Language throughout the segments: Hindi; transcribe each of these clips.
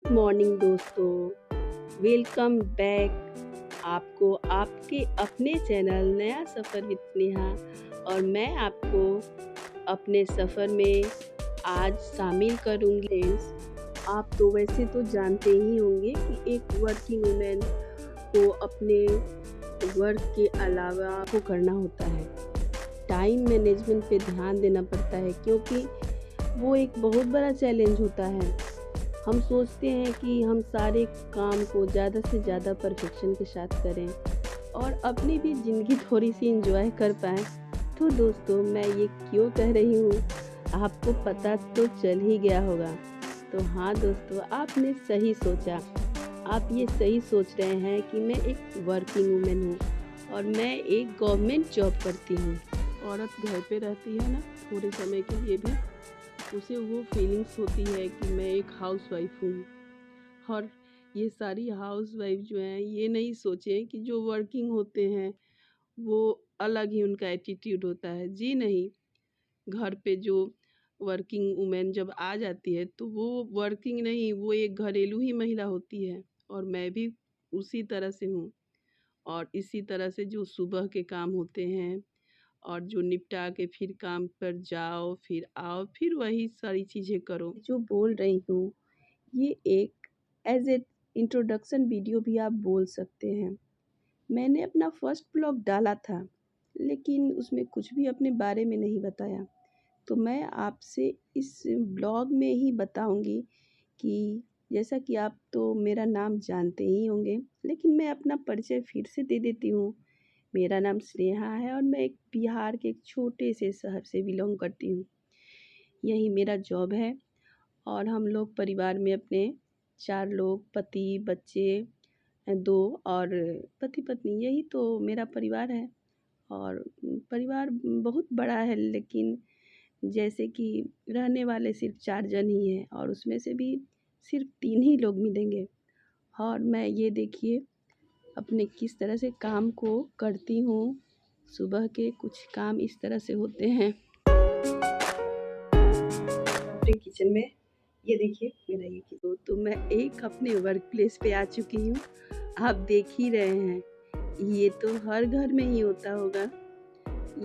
मॉर्निंग दोस्तों, वेलकम बैक आपको आपके अपने चैनल नया सफ़र विद स्नेहा। और मैं आपको अपने सफ़र में आज शामिल करूँगी। फ्रेंड्स, आप तो वैसे तो जानते ही होंगे कि एक वर्किंग वुमेन को अपने वर्क के अलावा को करना होता है। टाइम मैनेजमेंट पे ध्यान देना पड़ता है क्योंकि वो एक बहुत बड़ा चैलेंज होता है। हम सोचते हैं कि हम सारे काम को ज़्यादा से ज़्यादा परफेक्शन के साथ करें और अपनी भी ज़िंदगी थोड़ी सी इंजॉय कर पाएँ। तो दोस्तों, मैं ये क्यों कह रही हूँ, आपको पता तो चल ही गया होगा। तो हाँ दोस्तों, आपने सही सोचा। आप ये सही सोच रहे हैं कि मैं एक वर्किंग वुमेन हूँ और मैं एक गवर्नमेंट जॉब करती हूँ। औरत घर पे रहती है ना, थोड़े समय के लिए भी उसे वो फीलिंग्स होती है कि मैं एक हाउसवाइफ हूँ। और ये सारी हाउसवाइफ जो हैं, ये नहीं सोचें कि जो वर्किंग होते हैं वो अलग ही उनका एटीट्यूड होता है। जी नहीं, घर पे जो वर्किंग वुमेन जब आ जाती है तो वो वर्किंग नहीं, वो एक घरेलू ही महिला होती है। और मैं भी उसी तरह से हूँ। और इसी तरह से जो सुबह के काम होते हैं और जो निपटा के फिर काम पर जाओ, फिर आओ, फिर वही सारी चीज़ें करो। जो बोल रही हूँ, ये एक एज ए इंट्रोडक्शन वीडियो भी आप बोल सकते हैं। मैंने अपना फर्स्ट ब्लॉग डाला था, लेकिन उसमें कुछ भी अपने बारे में नहीं बताया। तो मैं आपसे इस ब्लॉग में ही बताऊंगी कि जैसा कि आप तो मेरा नाम जानते ही होंगे, लेकिन मैं अपना परिचय फिर से दे देती हूँ। मेरा नाम स्नेहा है और मैं एक बिहार के एक छोटे से शहर से बिलोंग करती हूँ। यही मेरा जॉब है और हम लोग परिवार में अपने 4 लोग, पति, बच्चे 2 और पति-पत्नी, यही तो मेरा परिवार है। और परिवार बहुत बड़ा है, लेकिन जैसे कि रहने वाले सिर्फ़ 4 जन ही हैं और उसमें से भी सिर्फ़ 3 ही लोग मिलेंगे। और मैं ये देखिए अपने किस तरह से काम को करती हूँ। सुबह के कुछ काम इस तरह से होते हैं। अपने किचन में ये देखिए मेरा ये तो मैं एक अपने वर्क प्लेस पे आ चुकी हूँ। आप देख ही रहे हैं, ये तो हर घर में ही होता होगा।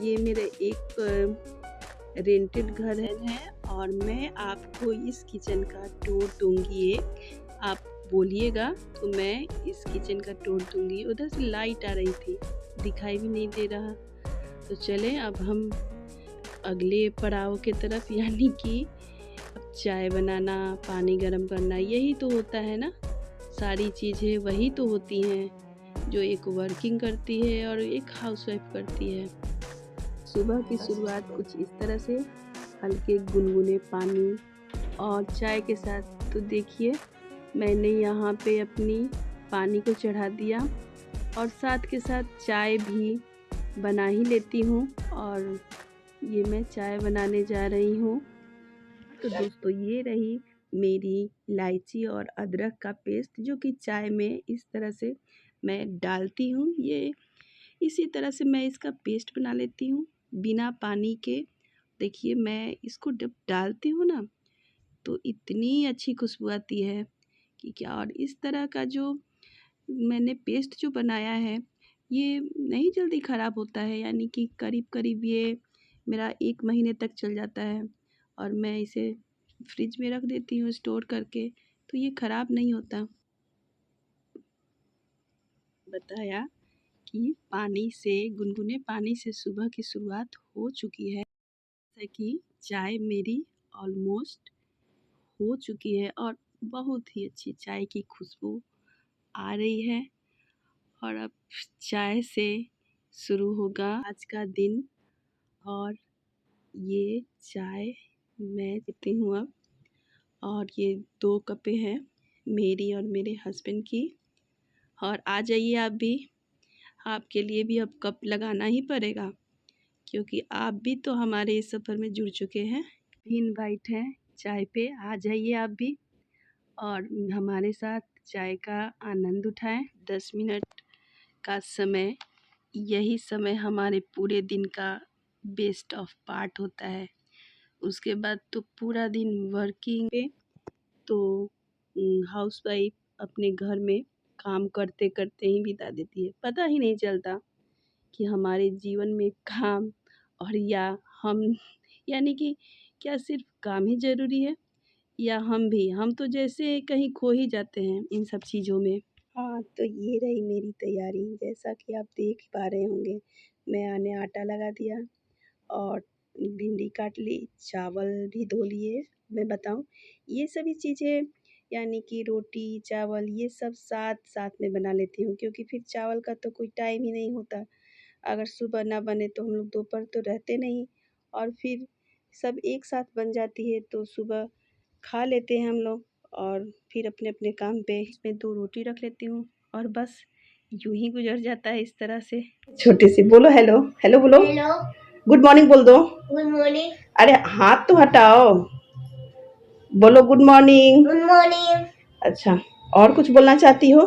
ये मेरे एक रेंटेड घर है और मैं आपको इस किचन का टूर दूंगी। एक आप बोलिएगा तो मैं इस किचन का टूर दूंगी। उधर से लाइट आ रही थी, दिखाई भी नहीं दे रहा। तो चलें अब हम अगले पड़ाव के तरफ, यानी कि अब चाय बनाना, पानी गर्म करना, यही तो होता है ना। सारी चीज़ें वही तो होती हैं जो एक वर्किंग करती है और एक हाउसवाइफ करती है। सुबह की शुरुआत कुछ इस तरह से, हल्के गुनगुने पानी और चाय के साथ। तो देखिए मैंने यहाँ पे अपनी पानी को चढ़ा दिया और साथ के साथ चाय भी बना ही लेती हूँ। और ये मैं चाय बनाने जा रही हूँ। तो दोस्तों, ये रही मेरी इलायची और अदरक का पेस्ट, जो कि चाय में इस तरह से मैं डालती हूँ। ये इसी तरह से मैं इसका पेस्ट बना लेती हूँ बिना पानी के। देखिए मैं इसको जब डालती हूँ ना, तो इतनी अच्छी खुशबू आती है कि क्या। और इस तरह का जो मैंने पेस्ट जो बनाया है, ये नहीं जल्दी ख़राब होता है, यानी कि करीब करीब ये मेरा 1 महीने तक चल जाता है। और मैं इसे फ्रिज में रख देती हूँ स्टोर करके, तो ये ख़राब नहीं होता। बताया कि पानी से, गुनगुने पानी से सुबह की शुरुआत हो चुकी है। जैसे कि चाय मेरी ऑलमोस्ट हो चुकी है और बहुत ही अच्छी चाय की खुशबू आ रही है। और अब चाय से शुरू होगा आज का दिन। और ये चाय मैं पीती हूँ अब। और ये 2 कपें हैं, मेरी और मेरे हस्बैंड की। और आ जाइए आप भी, आपके लिए भी अब कप लगाना ही पड़ेगा, क्योंकि आप भी तो हमारे इस सफ़र में जुड़ चुके हैं। इनवाइट है चाय पे, आ जाइए आप भी और हमारे साथ चाय का आनंद उठाएं। 10 मिनट का समय, यही समय हमारे पूरे दिन का बेस्ट ऑफ पार्ट होता है। उसके बाद तो पूरा दिन वर्किंग पे। तो हाउसवाइफ अपने घर में काम करते करते ही बिता देती है। पता ही नहीं चलता कि हमारे जीवन में काम और या हम यानी कि क्या सिर्फ काम ही ज़रूरी है या हम तो जैसे कहीं खो ही जाते हैं इन सब चीज़ों में। हाँ, तो ये रही मेरी तैयारी। जैसा कि आप देख पा रहे होंगे, मैंने आटा लगा दिया और भिंडी काट ली, चावल भी धो लिए। मैं बताऊँ, ये सभी चीज़ें यानी कि रोटी, चावल ये सब साथ-साथ में बना लेती हूँ, क्योंकि फिर चावल का तो कोई टाइम ही नहीं होता। अगर सुबह ना बने तो हम लोग दोपहर तो रहते नहीं और फिर सब एक साथ बन जाती है तो सुबह खा लेते हैं हम लोग और फिर अपने-अपने काम पे। इसमें 2 रोटी रख लेती हूँ और बस यूँ ही गुज़र जाता है इस तरह से। छोटी सी बोलो हेलो, हेलो बोलो। हेलो, गुड मॉर्निंग बोल दो। Good morning. अरे हाथ तो हटाओ। बोलो गुड मॉर्निंग। Good morning. अच्छा, और कुछ बोलना चाहती हो?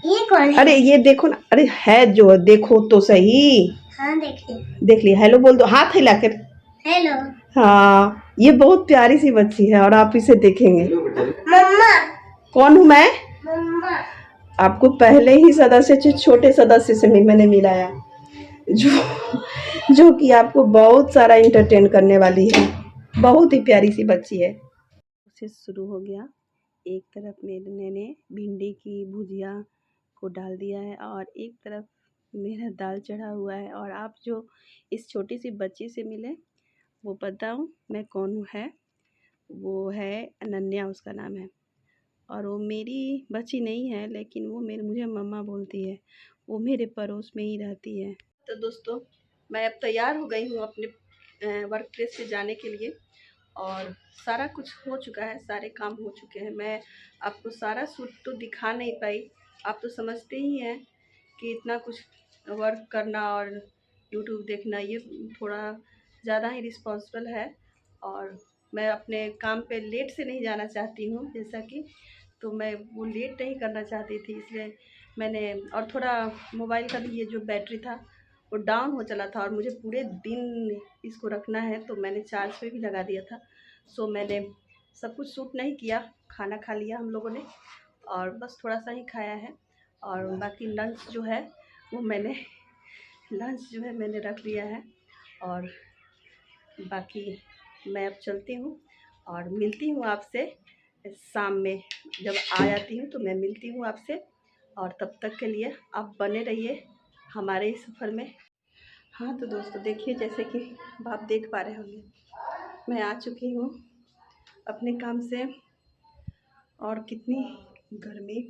ये कौन है? अरे ये देखो ना, अरे है जो, देखो तो सही। हाँ, देखिए। देख लिया, हेलो बोल दो हाथ हिलाकर। हेलो। हाँ, ये बहुत प्यारी सी बच्ची है और आप इसे देखेंगे। मम्मा। कौन हूँ मैं? मम्मा। आपको पहले ही सदस्य से, छोटे सदस्य से मैंने मिलाया, जो जो कि आपको बहुत सारा इंटरटेन करने वाली है। बहुत ही प्यारी सी बच्ची है। उसे शुरू हो गया। एक तरफ मैंने भिंडी की भुजिया को डाल दिया है और एक तरफ मेरा दाल चढ़ा हुआ है। और आप जो इस छोटी सी बच्ची से मिले वो बताऊं मैं कौन हूँ है? वो है अनन्या, उसका नाम है। और वो मेरी बच्ची नहीं है, लेकिन वो मुझे मम्मा बोलती है। वो मेरे पड़ोस में ही रहती है। तो दोस्तों, मैं अब तैयार हो गई हूँ अपने वर्क प्लेस से जाने के लिए और सारा कुछ हो चुका है, सारे काम हो चुके हैं। मैं आपको सारा सूट तो दिखा नहीं पाई। आप तो समझते ही हैं कि इतना कुछ वर्क करना और यूट्यूब देखना ये थोड़ा ज़्यादा ही रिस्पॉन्सिबल है और मैं अपने काम पे लेट से नहीं जाना चाहती हूँ, जैसा कि तो मैं वो लेट नहीं करना चाहती थी, इसलिए मैंने और थोड़ा मोबाइल का भी ये जो बैटरी था वो डाउन हो चला था और मुझे पूरे दिन इसको रखना है, तो मैंने चार्ज पे भी लगा दिया था। सो मैंने सब कुछ शूट नहीं किया, खाना खा लिया हम लोगों ने और बस थोड़ा सा ही खाया है और बाकी लंच जो है मैंने रख लिया है। और बाकी मैं अब चलती हूँ और मिलती हूँ आपसे शाम में। जब आ जाती हूँ तो मैं मिलती हूँ आपसे और तब तक के लिए आप बने रहिए हमारे इस सफ़र में। हाँ तो दोस्तों देखिए, जैसे कि आप देख पा रहे होंगे, मैं आ चुकी हूँ अपने काम से और कितनी गर्मी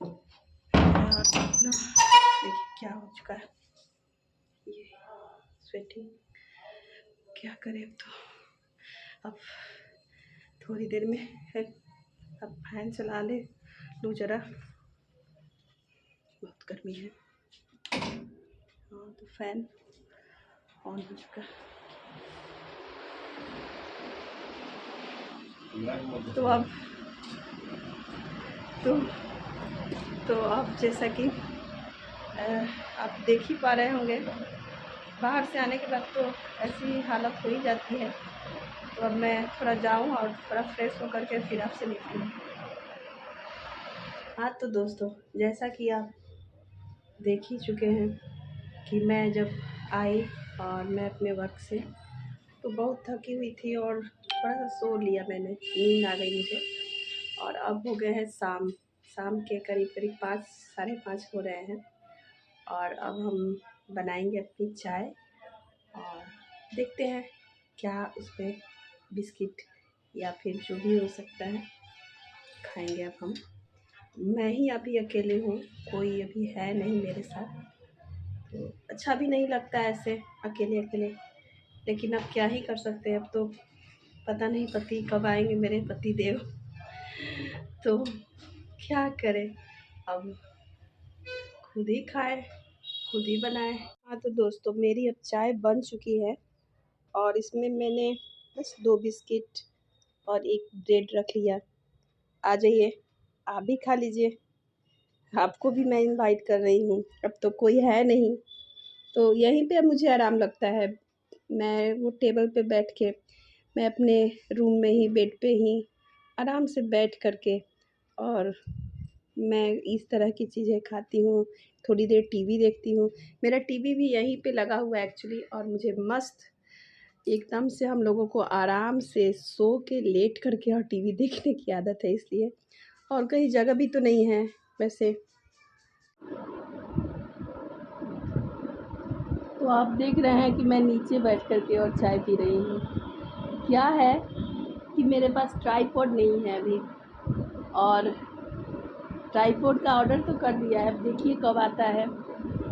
और कितना देखिए क्या हो चुका है, ये स्वेटिंग क्या करें। अब थोड़ी देर में है, अब फैन चला ले लूँ ज़रा, बहुत गर्मी है। हाँ तो फैन ऑन हो चुका है। तो अब तो तो अब जैसा कि आप देख ही पा रहे होंगे, बाहर से आने के बाद तो ऐसी हालत हो ही जाती है। तो अब मैं थोड़ा जाऊं और थोड़ा फ्रेश होकर के फिर आपसे मिलती हूँ। हाँ तो दोस्तों, जैसा कि आप देख ही चुके हैं कि मैं जब आई और मैं अपने वर्क से तो बहुत थकी हुई थी और थोड़ा सा सो लिया मैंने, नींद आ गई मुझे। और अब हो गए हैं शाम के करीब 5 साढ़े 5 हो रहे हैं और अब हम बनाएंगे अपनी चाय और देखते हैं क्या उसमें बिस्किट या फिर जो भी हो सकता है खाएंगे। अब हम मैं ही अभी अकेले हूँ, कोई अभी है नहीं मेरे साथ, तो अच्छा भी नहीं लगता ऐसे अकेले अकेले, लेकिन अब क्या ही कर सकते हैं। अब तो पता नहीं पति कब आएंगे, मेरे पति देव, तो क्या करें, अब खुद ही खाए खुद ही बनाए। हाँ तो दोस्तों, मेरी अब चाय बन चुकी है और इसमें मैंने बस 2 बिस्किट और 1 ब्रेड रख लिया। आ जाइए, आप भी खा लीजिए, आपको भी मैं इनवाइट कर रही हूँ। अब तो कोई है नहीं, तो यहीं पे अब मुझे आराम लगता है। मैं वो टेबल पे बैठ के मैं अपने रूम में ही बेड पे ही आराम से बैठ कर के। और मैं इस तरह की चीज़ें खाती हूँ, थोड़ी देर टीवी देखती हूँ। मेरा टीवी भी यहीं पे लगा हुआ है एक्चुअली, और मुझे मस्त एकदम से हम लोगों को आराम से सो के लेट करके और टीवी देखने की आदत है इसलिए। और कहीं जगह भी तो नहीं है वैसे। तो आप देख रहे हैं कि मैं नीचे बैठ कर के और चाय पी रही हूँ। क्या है कि मेरे पास ट्राइपॉड नहीं है अभी, और ट्राइपॉड का ऑर्डर तो कर दिया है, अब देखिए कब आता है।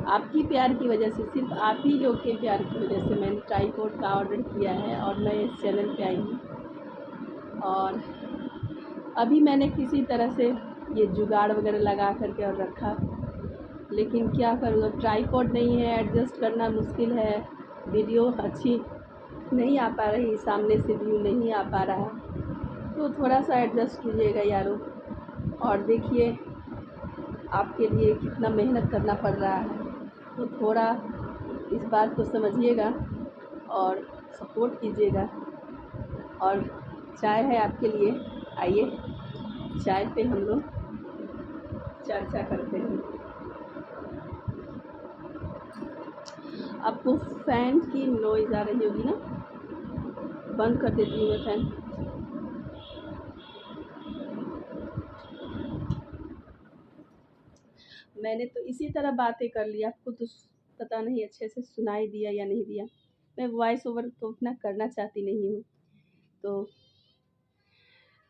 आपकी प्यार की वजह से, सिर्फ आप ही लोग के प्यार की वजह से मैंने ट्राइपॉड का ऑर्डर किया है और मैं इस चैनल पे आई हूँ। और अभी मैंने किसी तरह से ये जुगाड़ वगैरह लगा करके और रखा, लेकिन क्या करूँ, अब ट्राइपॉड नहीं है, एडजस्ट करना मुश्किल है। वीडियो अच्छी नहीं आ पा रही, सामने से व्यू नहीं आ पा रहा, तो थोड़ा सा एडजस्ट कीजिएगा यारों। और देखिए आपके लिए कितना मेहनत करना पड़ रहा है, तो थोड़ा इस बात को समझिएगा और सपोर्ट कीजिएगा। और चाय है आपके लिए, आइए चाय पे हम लोग चर्चा करते हैं। आपको फ़ैन की नॉइज़ आ रही होगी ना, बंद कर देती हूँ मैं फ़ैन। मैंने तो इसी तरह बातें कर ली, आपको तो पता नहीं अच्छे से सुनाई दिया या नहीं दिया। मैं वॉइस ओवर तो उतना करना चाहती नहीं हूँ। तो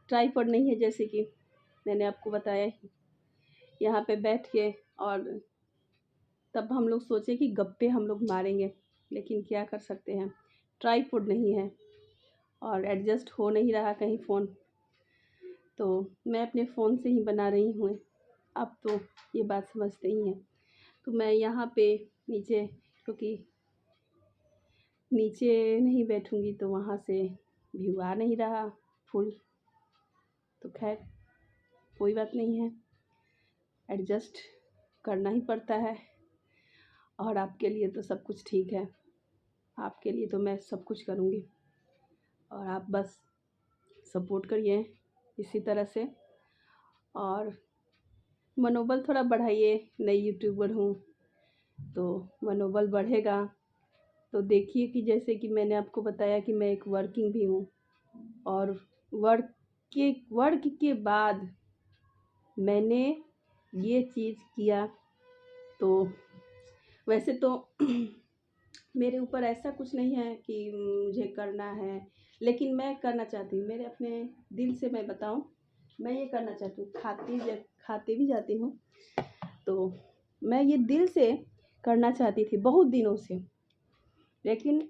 ट्राइपॉड नहीं है, जैसे कि मैंने आपको बताया, यहाँ पे बैठ के, और तब हम लोग सोचे कि गप्पे हम लोग मारेंगे, लेकिन क्या कर सकते हैं, ट्राइपॉड नहीं है और एडजस्ट हो नहीं रहा कहीं फ़ोन, तो मैं अपने फ़ोन से ही बना रही हूँ। आप तो ये बात समझते ही हैं। तो मैं यहाँ पे नीचे, क्योंकि नीचे नहीं बैठूँगी तो वहाँ से व्यू आ नहीं रहा फुल, तो खैर कोई बात नहीं है, एडजस्ट करना ही पड़ता है। और आपके लिए तो सब कुछ ठीक है, आपके लिए तो मैं सब कुछ करूँगी, और आप बस सपोर्ट करिए इसी तरह से, और मनोबल थोड़ा बढ़ाइए। नई यूट्यूबर हूँ तो मनोबल बढ़ेगा। तो देखिए कि जैसे कि मैंने आपको बताया कि मैं एक वर्किंग भी हूँ, और वर्क के बाद मैंने ये चीज़ किया। तो वैसे तो मेरे ऊपर ऐसा कुछ नहीं है कि मुझे करना है, लेकिन मैं करना चाहती हूँ, मेरे अपने दिल से मैं बताऊँ, मैं ये करना चाहती हूँ। खाते भी जाती हूँ, तो मैं ये दिल से करना चाहती थी बहुत दिनों से, लेकिन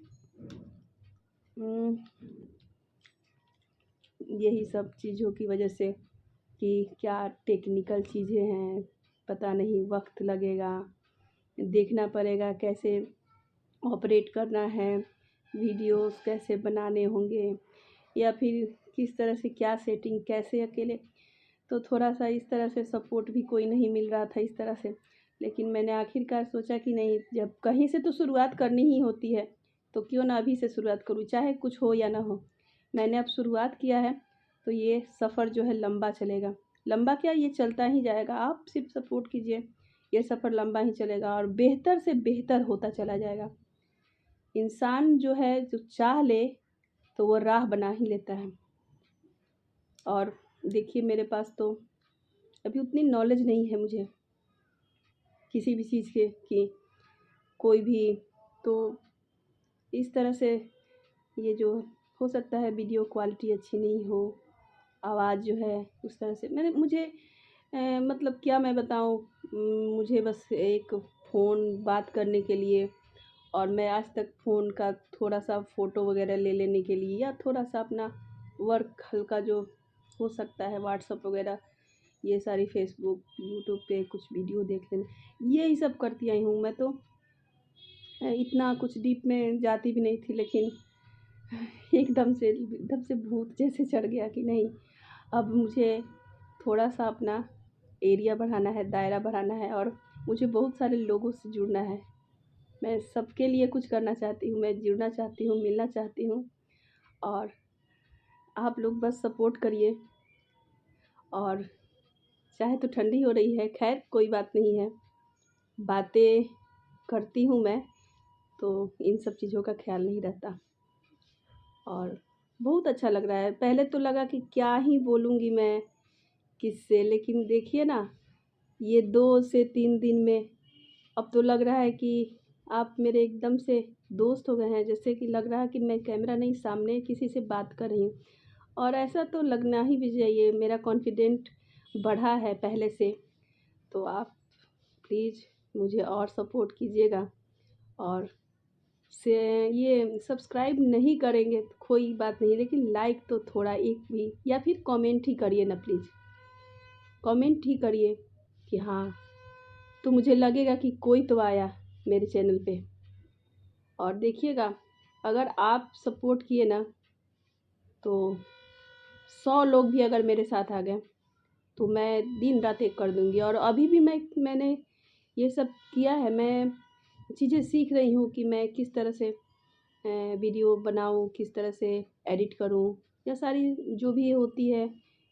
यही सब चीज़ों की वजह से कि क्या टेक्निकल चीज़ें हैं, पता नहीं, वक्त लगेगा, देखना पड़ेगा कैसे ऑपरेट करना है, वीडियोस कैसे बनाने होंगे, या फिर किस तरह से क्या सेटिंग कैसे अकेले। तो थोड़ा सा इस तरह से सपोर्ट भी कोई नहीं मिल रहा था इस तरह से, लेकिन मैंने आखिरकार सोचा कि नहीं, जब कहीं से तो शुरुआत करनी ही होती है, तो क्यों ना अभी से शुरुआत करूँ, चाहे कुछ हो या ना हो। मैंने अब शुरुआत किया है, तो ये सफ़र जो है लंबा चलेगा। लंबा क्या, ये चलता ही जाएगा, आप सिर्फ सपोर्ट कीजिए, ये सफ़र लंबा ही चलेगा और बेहतर से बेहतर होता चला जाएगा। इंसान जो है, जो चाह ले तो वो राह बना ही लेता है। और देखिए मेरे पास तो अभी उतनी नॉलेज नहीं है मुझे किसी भी चीज़ के, कि कोई भी, तो इस तरह से ये जो हो सकता है वीडियो क्वालिटी अच्छी नहीं हो, आवाज़ जो है उस तरह से, मुझे मतलब क्या मैं बताऊँ, मुझे बस एक फ़ोन बात करने के लिए, और मैं आज तक फ़ोन का थोड़ा सा फ़ोटो वगैरह ले लेने के लिए, या थोड़ा सा अपना वर्क हल्का जो हो सकता है, व्हाट्सअप वगैरह, ये सारी फेसबुक यूट्यूब पे कुछ वीडियो देख लेना, यही सब करती आई हूँ। मैं तो इतना कुछ डीप में जाती भी नहीं थी, लेकिन एकदम से भूत जैसे चढ़ गया कि नहीं, अब मुझे थोड़ा सा अपना एरिया बढ़ाना है, दायरा बढ़ाना है, और मुझे बहुत सारे लोगों से जुड़ना है। मैं सबके लिए कुछ करना चाहती हूँ, मैं जुड़ना चाहती हूँ, मिलना चाहती हूँ, और आप लोग बस सपोर्ट करिए। और चाहे तो ठंडी हो रही है, खैर कोई बात नहीं है, बातें करती हूँ मैं तो इन सब चीज़ों का ख्याल नहीं रहता। और बहुत अच्छा लग रहा है। पहले तो लगा कि क्या ही बोलूँगी मैं किससे, लेकिन देखिए ना, ये 2 से 3 दिन में अब तो लग रहा है कि आप मेरे एकदम से दोस्त हो गए हैं। जैसे कि लग रहा है कि मैं कैमरा नहीं, सामने किसी से बात कर रही हूँ। और ऐसा तो लगना ही भी चाहिए, मेरा कॉन्फिडेंट बढ़ा है पहले से। तो आप प्लीज़ मुझे और सपोर्ट कीजिएगा। और से ये सब्सक्राइब नहीं करेंगे तो कोई बात नहीं, लेकिन लाइक तो थोड़ा एक भी, या फिर कमेंट ही करिए ना प्लीज़, कमेंट ही करिए कि हाँ, तो मुझे लगेगा कि कोई तो आया मेरे चैनल पे। और देखिएगा, अगर आप सपोर्ट किए ना तो 100 लोग भी अगर मेरे साथ आ गए तो मैं दिन रात एक कर दूँगी। और अभी भी मैंने ये सब किया है, मैं चीज़ें सीख रही हूँ कि मैं किस तरह से वीडियो बनाऊँ, किस तरह से एडिट करूँ, या सारी जो भी होती है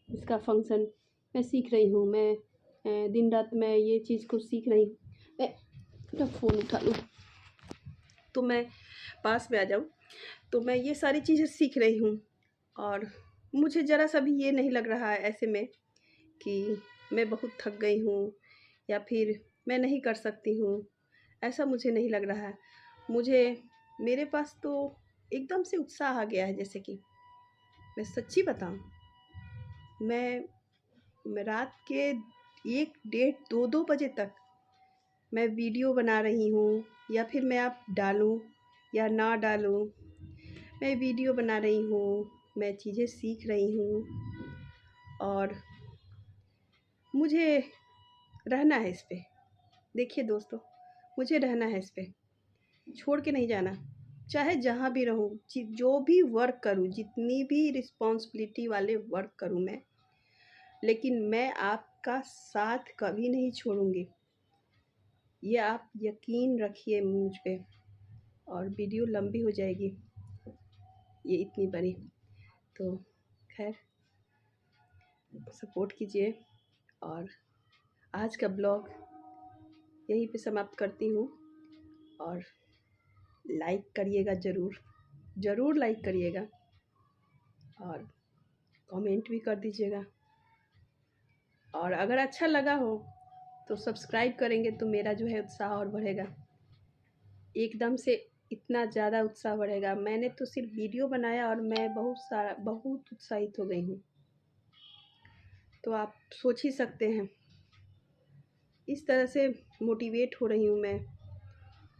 इसका फंक्शन मैं सीख रही हूँ। मैं दिन रात मैं ये चीज़ को सीख रही हूँ। मैं अपना फ़ोन उठा लूँ तो मैं पास में आ जाऊँ, तो मैं ये सारी चीज़ें सीख रही हूँ। और मुझे ज़रा सा भी ये नहीं लग रहा है ऐसे में कि मैं बहुत थक गई हूँ या फिर मैं नहीं कर सकती हूँ, ऐसा मुझे नहीं लग रहा है। मुझे, मेरे पास तो एकदम से उत्साह आ गया है। जैसे कि मैं सच्ची बताऊँ, मैं रात के 1 डेढ़ 2 बजे तक मैं वीडियो बना रही हूँ, या फिर मैं आप डालूँ या ना डालूँ, मैं वीडियो बना रही हूँ, मैं चीज़ें सीख रही हूँ। और मुझे रहना है इस पे। देखिए दोस्तों, मुझे रहना है इस पे, छोड़ के नहीं जाना। चाहे जहाँ भी रहूँ, जो भी वर्क करूँ, जितनी भी रिस्पॉन्सिबिलिटी वाले वर्क करूँ मैं, लेकिन मैं आपका साथ कभी नहीं छोड़ूँगी, ये आप यकीन रखिए मुझ पे। और वीडियो लंबी हो जाएगी ये इतनी बड़ी, तो खैर सपोर्ट कीजिए। और आज का ब्लॉग यहीं पे समाप्त करती हूँ। और लाइक करिएगा, ज़रूर लाइक करिएगा, और कमेंट भी कर दीजिएगा। और अगर अच्छा लगा हो तो सब्सक्राइब करेंगे तो मेरा जो है उत्साह और बढ़ेगा, एकदम से इतना ज़्यादा उत्साह बढ़ेगा। मैंने तो सिर्फ वीडियो बनाया और मैं बहुत उत्साहित हो गई हूँ। तो आप सोच ही सकते हैं, इस तरह से मोटिवेट हो रही हूँ मैं।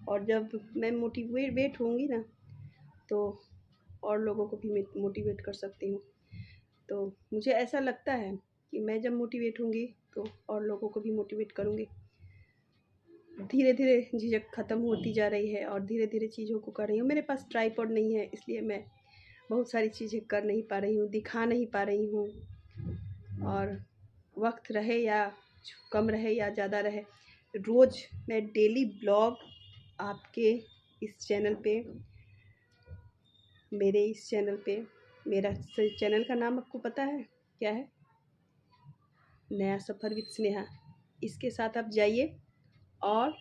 और जब मैं मोटिवेट होंगी ना तो और लोगों को भी मोटिवेट कर सकती हूँ। तो मुझे ऐसा लगता है कि मैं जब मोटिवेट होंगी तो और लोगों को भी मोटिवेट करूँगी। धीरे धीरे झिझक ख़त्म होती जा रही है और धीरे धीरे चीज़ों को कर रही हूँ। मेरे पास ट्राइपॉड नहीं है, इसलिए मैं बहुत सारी चीज़ें कर नहीं पा रही हूँ, दिखा नहीं पा रही हूँ। और वक्त रहे या कम रहे या ज़्यादा रहे, रोज़ मैं डेली ब्लॉग आपके इस चैनल पे, मेरे इस चैनल पे, मेरा चैनल का नाम आपको पता है क्या है? नया सफ़र विद स्नेहा। इसके साथ आप जाइए और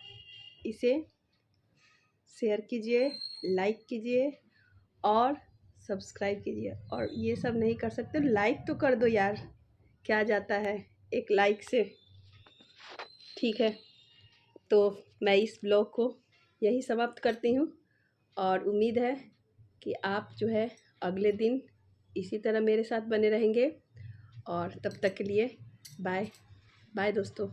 इसे शेयर कीजिए, लाइक कीजिए और सब्सक्राइब कीजिए। और ये सब नहीं कर सकते लाइक तो कर दो यार, क्या जाता है एक लाइक से, ठीक है। तो मैं इस ब्लॉग को यही समाप्त करती हूँ और उम्मीद है कि आप जो है अगले दिन इसी तरह मेरे साथ बने रहेंगे। और तब तक के लिए बाय बाय दोस्तों।